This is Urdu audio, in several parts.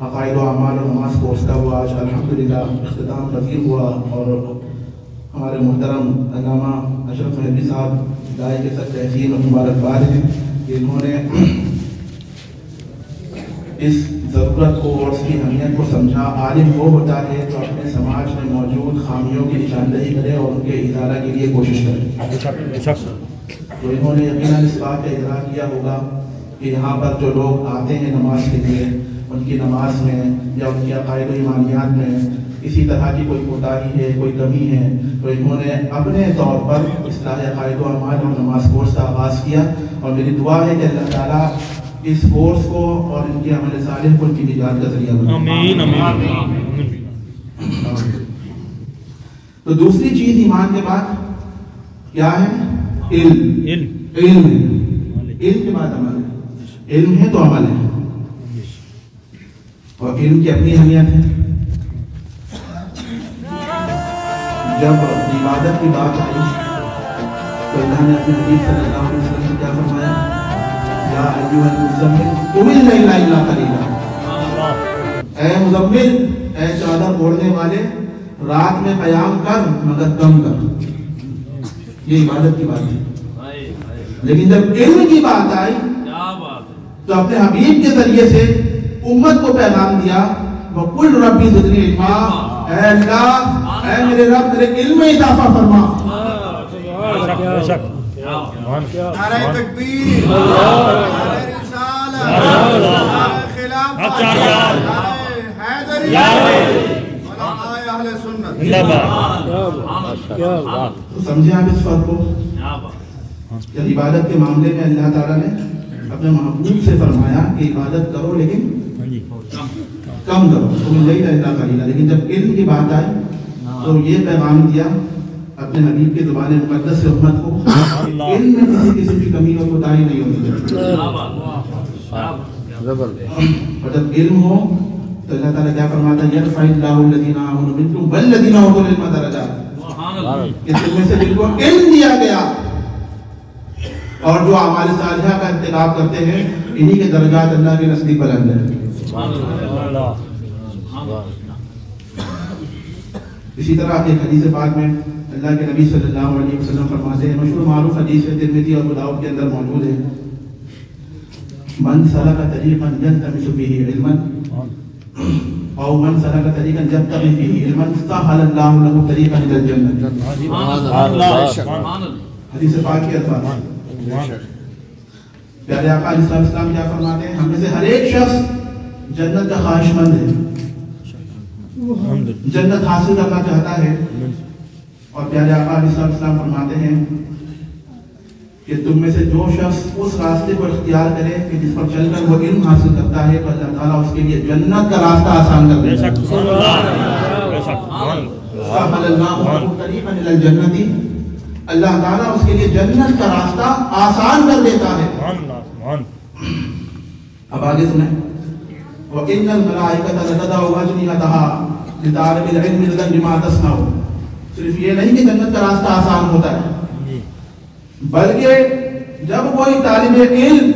عقائد و اعمال و نماز کورس کا وہ آج الحمدللہ اختتام پذیر ہوا، اور ہمارے محترم علامہ اشرف مہدوی صاحب داعی کے ساتھ تحسین و مبارکباد ہیں کہ انہوں نے اس ضرورت کو اور اس کی اہمیت کو سمجھا۔ عالم وہ ہوتا ہے جو اپنے سماج میں موجود خامیوں کی نشاندہی کرے اور ان کے ازالہ کے لیے کوشش کرے۔ تو انہوں نے یقیناً اس بات کا ادراک کیا ہوگا کہ یہاں پر جو لوگ آتے ہیں نماز کے لیے، ان کی نماز میں یا ان کی عقائد و ایمانیات میں کسی طرح کی کوئی کوتاہی ہے، کوئی کمی ہے، تو انہوں نے اپنے طور پر اصلاح عقائد و اعمال اور نماز کورس کا آغاز کیا، اور میری دعا ہے کہ اللہ تعالیٰ اس کورس کو اور ان کے عمل صالح کو ان کی نجات کا ذریعہ بنائے۔ آمین آمین۔ تو دوسری چیز ایمان کے بعد کیا ہے؟ علم ہے۔ علم کے بعد عمل ہے۔ علم ہے تو عمل ہے، اور علم کی اپنی اہمیت ہے۔ جب عبادت کی بات آئی تو اللہ نے اپنے حبیب صلی اللہ علیہ وسلم سے کیا فرمایا؟ یا ایھا المزمل قم اللیل الا قلیلا، اے مزمل، اے چادر اوڑھنے والے، رات میں قیام کر مگر کم کر۔ یہ عبادت کی بات ہے۔ لیکن جب علم کی بات آئی تو اپنے حبیب کے ذریعے سے امت کو پیغام دیا، وَقُلْ رَبِّ زِدْنِی عِلْمًا، اے اللہ، اے میرے رب میرے علم میں اضافہ فرما۔ نعرہ تکبیر، نعرہ رسالہ، نعرہ خلافت، نعرہ حیدری، علماء اہل سنت۔ تو سمجھے آپ اس فرق کو؟ جب عبادت کے معاملے میں اللہ تعالیٰ نے اپنے محبوب سے فرمایا کہ عبادت کرو لیکن کم کرو، تم نہیں رہتا قلیلا، لیکن جب علم کی بات آئی تو یہ پیغام دیا اپنے حبیب کے زبان مقدس سے امت کو، علم میں کسی قسم کی کمی اور کوتاہی نہیں ہونی چاہیے۔ اور جب علم ہو تو اللہ تعالیٰ کیا فرماتا ہے؟ یرفع اللہ الذین آمنوا منکم والذین اوتوا العلم درجات، کہ تم میں سے جن کو علم دیا گیا اور جو اعمال صالحہ کا ارتکاب کرتے ہیں، انہی کے درجات اللہ کے نزدیک بلند ہیں۔ اسی طرح ایک حدیث پاک میں اللہ کے نبی صلی اللہ علیہ وسلم فرماتے ہیں، مشہور معروف حدیث ہے، ترمذی اور ابو داؤد کے اندر موجود ہے، من سلک طریقا یلتمس فیہ علما او من سلک طریقا یبتغی فیہ علما سہل اللہ لہ طریقا الی الجنہ۔ حدیث پاک کے الفاظ پیارے آقا علیہ السلام کیا فرماتے ہیں؟ ہم میں سے ہر ایک شخص جنت کا خواہش مند ہے، جنت حاصل کرنا چاہتا ہے، اور پیارے آقا علیہ السلام فرماتے ہیں کہ تم میں سے جو شخص اس راستے کو اختیار کرے کہ جس پر چل کر وہ علم حاصل کرتا ہے تو اللہ تعالیٰ اس کے لیے جنت کا راستہ آسان کر دیتا ہے۔ سہل اللہ لہ طریقا الی الجنہ، اللہ تعالیٰ اس کے لیے جنت کا راستہ آسان کر دیتا ہے۔ اب آگے سنیں، وَإِنَّ الْمَلَائِكَةَ لَتَضَعُ أَجْنِحَتَهَا لِطَالِبِ الْعِلْمِ رِضًا بِمَا تَصْنَعُ۔ صرف یہ نہیں کہ جنت کا راستہ آسان ہوتا ہے، بلکہ جب کوئی طالب علم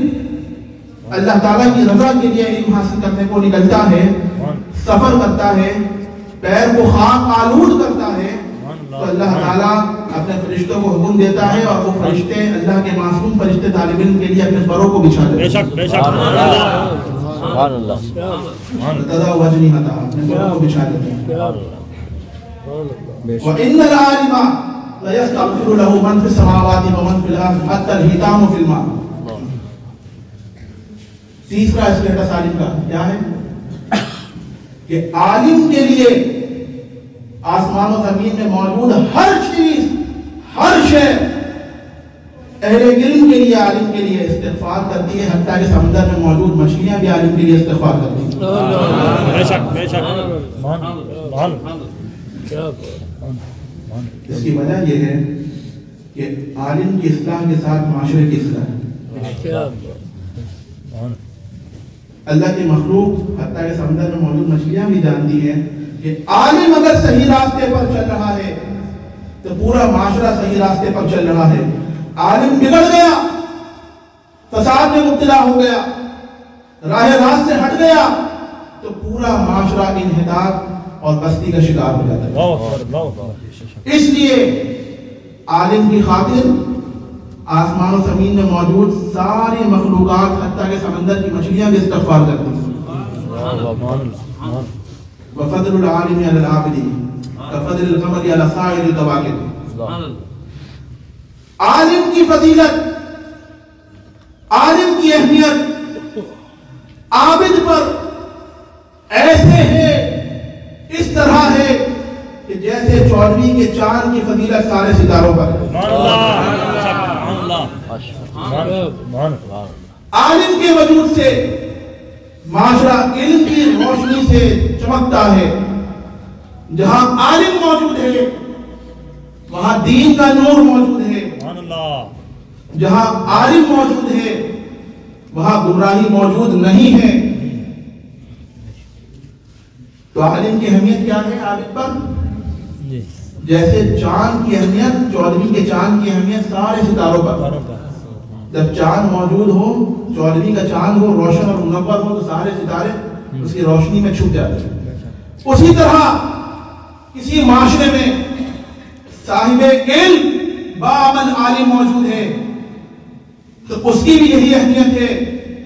اللہ تعالیٰ کی رضا کے لیے علم حاصل کرنے کو نکلتا ہے، سفر کرتا ہے، پیر کو خاک آلود کرتا ہے، تو اللہ تعالیٰ اپنے فرشتوں کو حکم دیتا ہے اور وہ فرشتے اللہ کے معصوم فرشتے طالب علم کے لیے اپنے پروں کو بچھا دیتے ہیں۔ بے شک بے شک، سبحان اللہ، تضع أجنحتها، اپنے پروں کو بچھا دیتے ہیں۔ وَإِنَّ الْعَالِمَ لَيَسْتَغْفِرُ لَهُ مَنْ فِي السَّمَاوَاتِ وَمَنْ فِي الْأَرْضِ حَتَّى الْحِيتَانُ فِي الْمَاءِ۔ تیسرا اسٹیٹس عالم کا کیا ہے؟ کہ عالم کے لیے آسمان و زمین میں موجود ہر چیز، ہر شے اہل علم کے لیے، عالم کے لیے استغفار کرتی ہے، حتیٰ کہ سمندر میں موجود مچھلیاں بھی عالم کے لیے استغفار کرتی ہیں۔ بے شک بے شک، اس کی وجہ یہ ہے کہ عالم کی اصلاح کے ساتھ معاشرے کی اصلاح ہے۔ اللہ کی مخلوق حتیٰ کہ سمندر میں موجود مچھلیاں بھی جانتی ہیں کہ عالم اگر صحیح راستے پر چل رہا ہے تو پورا معاشرہ صحیح راستے پر چل رہا ہے۔ عالم بگڑ گیا، فساد میں مبتلا ہو گیا، راہ راست سے ہٹ گیا، تو پورا معاشرہ انحطاط اور بستی کا شکار ہو جاتا ہے۔ اس لیے عالم کی خاطر آسمان و زمین میں موجود ساری مخلوقات حتیٰ کہ سمندر کی مچھلیاں بھی استغفار کرتی ہیں۔ وفضل العالم علی العابد کفضل القمر علی سائر الکواکب۔ عالم کی فضیلت، عالم کی اہمیت عابد پر ایسے ہے، اس طرح ہے کہ جیسے چودھویں کے چاند کی فضیلت سارے ستاروں پر ہے۔ عالم کے وجود سے معاشرہ علم کی روشنی سے چمکتا ہے۔ جہاں عالم موجود ہے وہاں دین کا نور موجود ہے، جہاں عالم موجود ہے وہاں گمراہی موجود نہیں ہے۔ تو عالم کی اہمیت کیا ہے عابد پر؟ جیسے چاند کی اہمیت، چودھویں کے چاند کی اہمیت سارے ستاروں پر۔ جب چاند موجود ہو، چودھویں کا چاند ہو، روشن اور منور ہو، تو سارے ستارے اس کی روشنی میں چھپ جاتے ہیں۔ اسی طرح کسی معاشرے میں صاحب علم باعمل عالم موجود ہے تو اس کی بھی یہی اہمیت ہے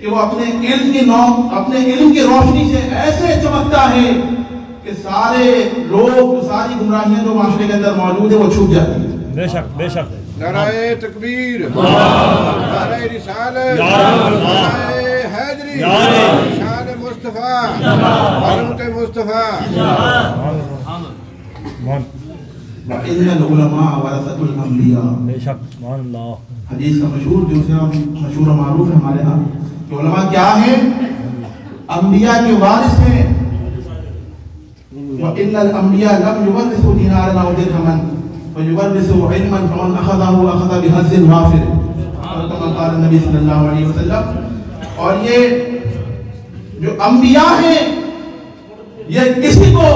کہ وہ اپنے علم کی روشنی سے ایسے چمکتا ہے کہ سارے لوگ، ساری گمراہیاں جو معاشرے کے اندر موجود ہے وہ چھپ جاتی ہیں۔ بے شک بے شک۔ نعرہ تکبیر، نعرہ رسالت، نعرہ حیدری، شان مصطفیٰ، حضرت مصطفیٰ۔ وَإِنَّ الْعُلَمَاءَ وَرَثَةُ الْأَنْبِيَاء۔ بے شک سبحان اللہ۔ حدیث کا مشہور و معروف ہے ہمارے ہاں کہ علماء کیا ہیں؟ انبیاء کے وارث ہیں۔ وَإِنَّ الْأَنْبِيَاءَ لَمْ يُوَرِّثُوا دِينَارًا أَوْ دِرْهَمًا وَيُوَرِّثُوا عِلْمًا فَمَنْ أَخَذَهُ أَخَذَ بِحَظٍّ وَافِرٍ، كما قال النبی صلی اللہ علیہ وسلم۔ اور یہ جو انبیاء ہیں یہ کسی کو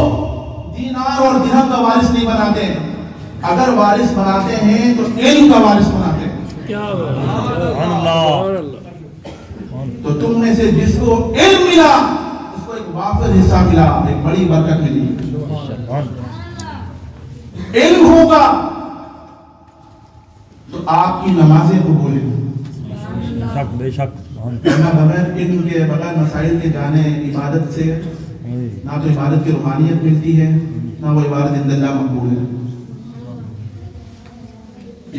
دینار اور درہم کا وارث نہیں بناتے ہیں، اگر وارث بناتے ہیں تو علم کا وارث بناتے ہیں۔ تو تم میں سے جس کو علم ملا اس کو ایک وافر حصہ ملا، ایک بڑی برکت ملی۔ علم ہوگا تو آپ کی نمازیں قبول ہیں۔ بے شک۔ بغیر علم کے، بغیر مسائل کے جانے عبادت سے نہ تو عبادت کی روحانیت ملتی ہے نہ وہ عبادت عند اللہ مقبول ہے۔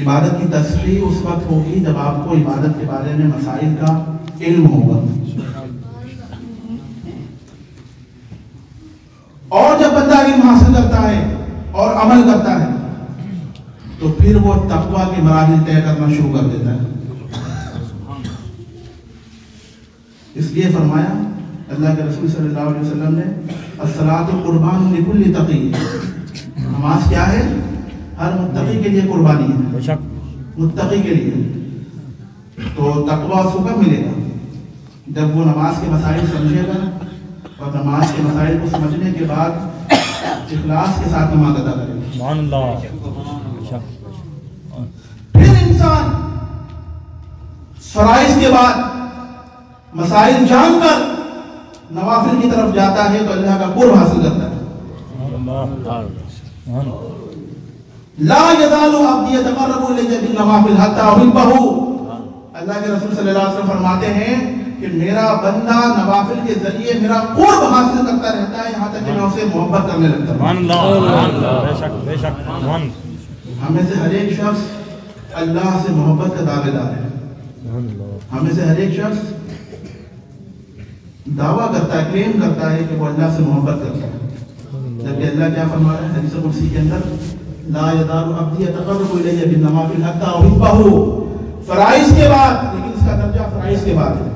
عبادت کی تصحیح اس وقت ہوگی جب آپ کو عبادت کے بارے میں مسائل کا علم ہوگا، اور جب بندہ علم حاصل کرتا ہے اور عمل کرتا ہے تو پھر وہ تقویٰ کے مراحل طے کرنا شروع کر دیتا ہے۔ اس لیے فرمایا اللہ کے رسول صلی اللہ علیہ وسلم نے الصلاۃ قربان لکل تقی، نماز کیا ہے؟ ہر متقی کے لیے قربانی ہے، متقی کے لیے۔ تو تقویٰ اس کو کب ملے گا؟ جب وہ نماز کے مسائل سمجھے گا اور نماز کے مسائل کو سمجھنے کے بعد اخلاص کے ساتھ نماز ادا کرے گا۔ پھر انسان فرائض کے بعد مسائل جان کر نوافل کی طرف جاتا ہے تو اللہ کا قرب حاصل کرتا ہے۔ لا يزال عبدی يتقرب الی بالنوافل حتی احبہ، اللہ کے رسول صلی اللہ علیہ وسلم فرماتے ہیں کہ میرا بندہ نوافل کے ذریعے میرا قرب حاصل کرتا رہتا ہے یہاں تک کہ میں اسے محبت کرنے لگتا ہوں۔ ہمیں سے ہر ایک شخص اللہ سے محبت کا دعوے دار ہے، ہمیں سے ہر ایک شخص دعویٰ کرتا ہے، کلیم کرتا ہے کہ وہ اللہ سے محبت کرتا ہے، جبکہ اللہ کیا فرما رہا ہے حدیث قدسی کے اندر لا يزال عبدی يتقرب الی بالنوافل حتی احبہ، فرائض کے بعد، لیکن اس کا درجہ فرائض کے بعد ہے،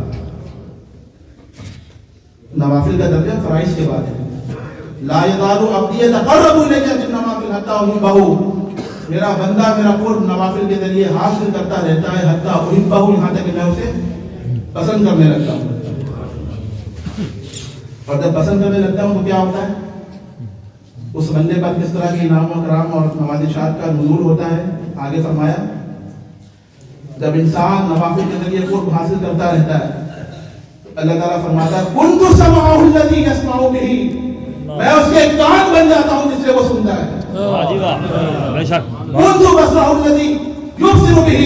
نوافل کا درجہ فرائض کے بعد ہے۔ لا يزال عبدی يتقرب الی بالنوافل حتی احبہ، میرا بندہ میرا قرب نوافل کے ذریعے حاصل کرتا رہتا ہے حتی احبہ، یہاں تک کہ میں اسے پسند کرنے لگتا ہوں۔ اور جب پسند کرنے لگتا ہوں تو کیا ہوتا ہے؟ اس بندے پر کس طرح کی انعام و کرام اور نوازشات کا نزول ہوتا ہے؟ آگے فرمایا جب انسان نوافل کے ذریعے قرب حاصل کرتا رہتا ہے اللہ تعالیٰ فرماتا ہے کنت سمعہ الذی یسمع بہ، میں اس کے کان بن جاتا ہوں جس سے وہ سنتا ہے، واہ جی واہ، بے شک، کنت بصرہ الذی یبصر بہ،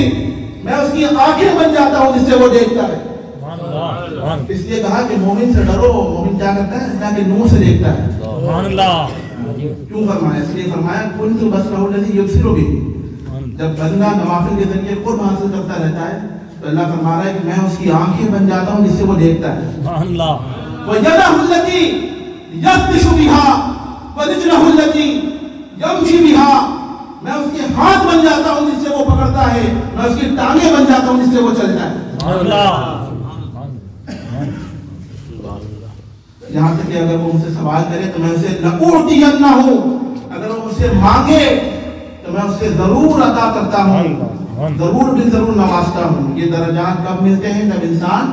میں اس کی آنکھیں بن جاتا ہوں جس سے وہ دیکھتا ہے۔ سبحان اللہ، سبحان اس لیے کہا کہ مومن سے ڈرو، مومن کیا کرتا ہے؟ اللہ کے نور سے دیکھتا ہے۔ سبحان اللہ، کیوں فرمایا؟ اس لیے فرمایا کنت بصرہ الذی یبصر بہ، جب بندہ نوافل کے ذریعے قرب حاصل کرتا رہتا ہے تو اللہ فرما رہا ہے کہ میں اس کی آنکھیں بن جاتا ہوں جس سے وہ دیکھتا ہے۔ سبحان اللہ، وَيَدَهُ الَّتِي يَبْطِشُ بِهَا وَرِجْلَهُ الَّتِي يَمْشِي بِهَا، میں اس کے ہاتھ بن جاتا ہوں جس سے وہ پکڑتا ہے، میں اس کی ٹانگیں بن جاتا ہوں جس سے وہ چلتا ہے۔ سبحان اللہ، یہاں تک کہ اگر وہ مجھ سے سوال کرے تو میں اسے لَأُعْطِيَنَّهُ، اگر وہ مجھ سے مانگے تو میں اس سے ضرور عطا کرتا ہوں، ضرور بھی ضرور نوازتا ہوں۔ یہ درجات کب ملتے ہیں؟ جب انسان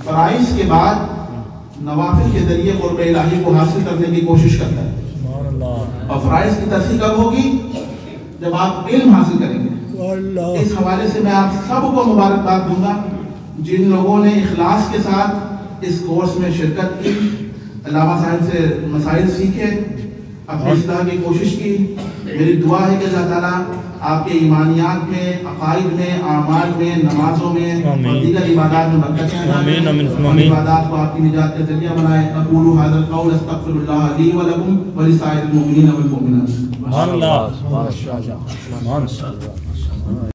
فرائض کے بعد نوافل کے ذریعے قرب الہی کو حاصل کرنے کی کوشش کرتا ہے۔ سبحان اللہ، اور فرائض کی ترسیح کب ہوگی؟ جب آپ علم حاصل کریں گے۔ اس حوالے سے میں آپ سب کو مبارکباد دوں گا جن لوگوں نے اخلاص کے ساتھ اس کورس میں شرکت کی، علامہ صاحب سے مسائل سیکھے، اپنی اصلاح کی کوشش کی۔ میری دعا ہے کہ اللہ تعالیٰ آپ کے ایمانیات میں، عقائد میں، اعمال میں، نمازوں میں اور دیگر عبادات میں برکتیں عطا کریں، اور عبادات کو آپ کی نجات کا ذریعہ بنائے۔ اقول ھذا القول استغفر اللہ لی ولکم ولسائر المؤمنین والمؤمنات۔ سبحان اللہ، سبحان اللہ، سبحان اللہ۔